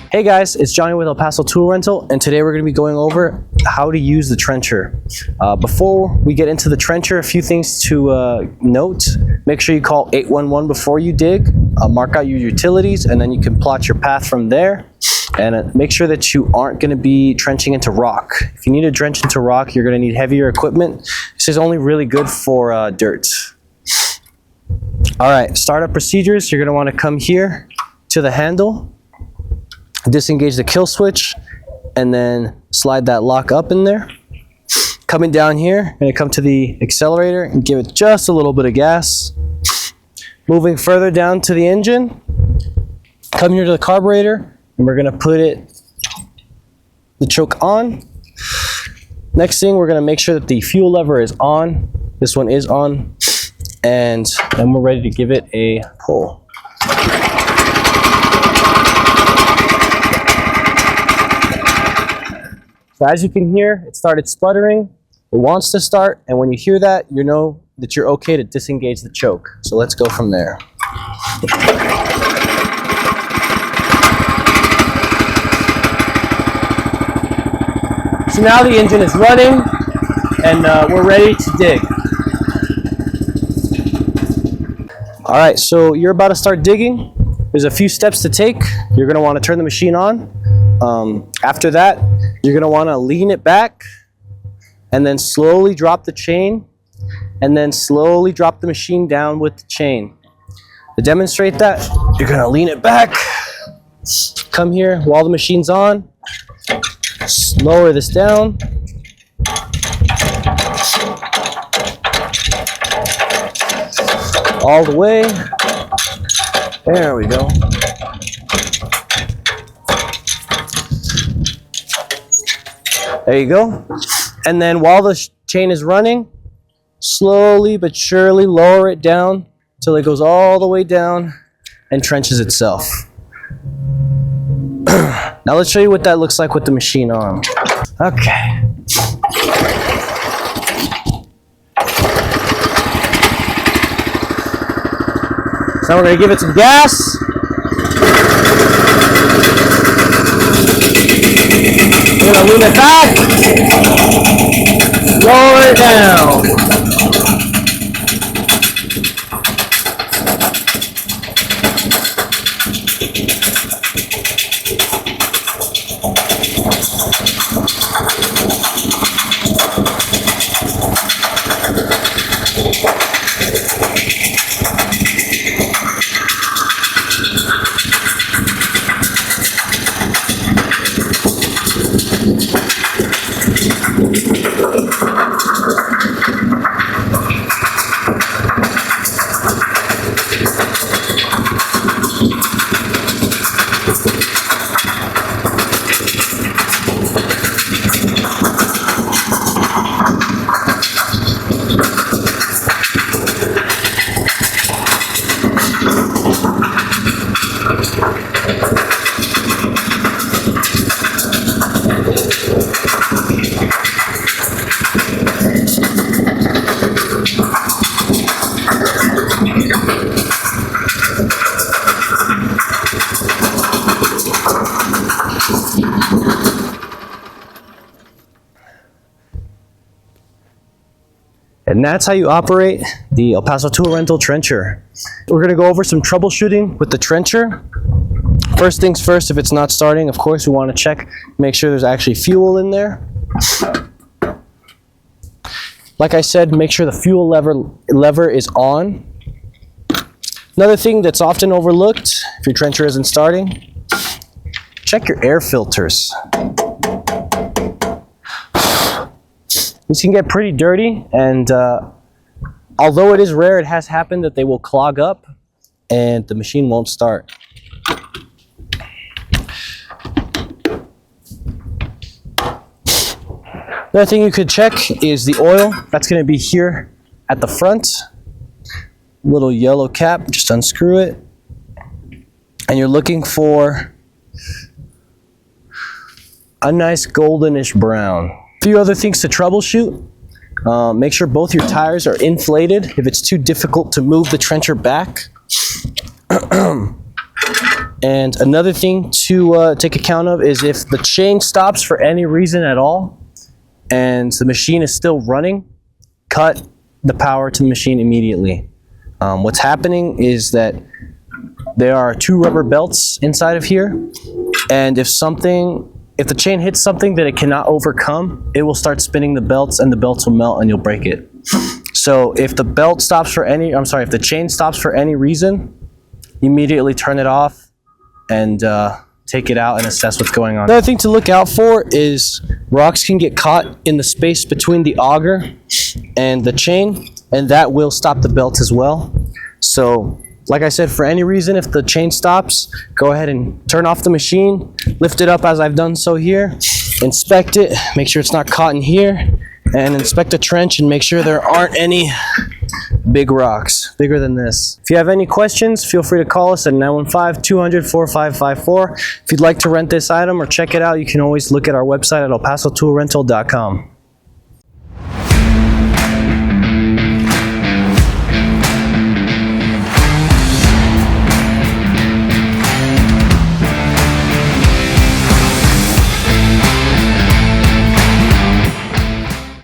Hey guys, it's Johnny with El Paso Tool Rental, and today we're going to be going over how to use the trencher. Before we get into the trencher, a few things to note. Make sure you call 811 before you dig, mark out your utilities, and then you can plot your path from there. And make sure that you aren't going to be trenching into rock. If you need to drench into rock, you're going to need heavier equipment. This is only really good for dirt. Alright, startup procedures. You're going to want to come here to the handle, disengage the kill switch, and then slide that lock up in there. Coming down here, I'm going to come to the accelerator and give it just a little bit of gas. Moving further down to the engine, come here to the carburetor, and we're going to put the choke on. Next thing, we're going to make sure that the fuel lever is on. This one is on, and then we're ready to give it a pull. So as you can hear, it started sputtering. It wants to start, and when you hear that, you know that you're okay to disengage the choke. So let's go from there. So now the engine is running, and we're ready to dig. All right, so you're about to start digging. There's a few steps to take. You're gonna wanna turn the machine on. After that, you're going to want to lean it back and then slowly drop the chain and then slowly drop the machine down with the chain. To demonstrate that, you're going to lean it back, come here while the machine's on, lower this down, all the way. There we go. There you go. And then while the chain is running, slowly but surely lower it down till it goes all the way down and trenches itself. Now let's show you what that looks like with the machine on. Okay. So now we're going to give it some gas. We're going to lean it back, lower it down. And that's how you operate the El Paso Tool Rental trencher. We're going to go over some troubleshooting with the trencher. First things first, if it's not starting, of course, we want to check, make sure there's actually fuel in there. Like I said, make sure the fuel lever is on. Another thing that's often overlooked, if your trencher isn't starting, check your air filters. These can get pretty dirty, and although it is rare, it has happened that they will clog up and the machine won't start. Another thing you could check is the oil. That's going to be here at the front. Little yellow cap, just unscrew it. And you're looking for a nice goldenish brown. A few other things to troubleshoot. Make sure both your tires are inflated. If it's too difficult to move the trencher back, And another thing to take account of is if the chain stops for any reason at all and the machine is still running, cut the power to the machine immediately. What's happening is that there are 2 rubber belts inside of here, and if the chain hits something that it cannot overcome, it will start spinning the belts and the belts will melt and you'll break it. So if the if the chain stops for any reason, immediately turn it off and take it out and assess what's going on. Another thing to look out for is rocks can get caught in the space between the auger and the chain, and that will stop the belt as well. So like I said, for any reason, if the chain stops, go ahead and turn off the machine, lift it up as I've done so here, inspect it, make sure it's not caught in here, and inspect the trench and make sure there aren't any big rocks, bigger than this. If you have any questions, feel free to call us at 915-200-4554. If you'd like to rent this item or check it out, you can always look at our website at elpasotoolrental.com.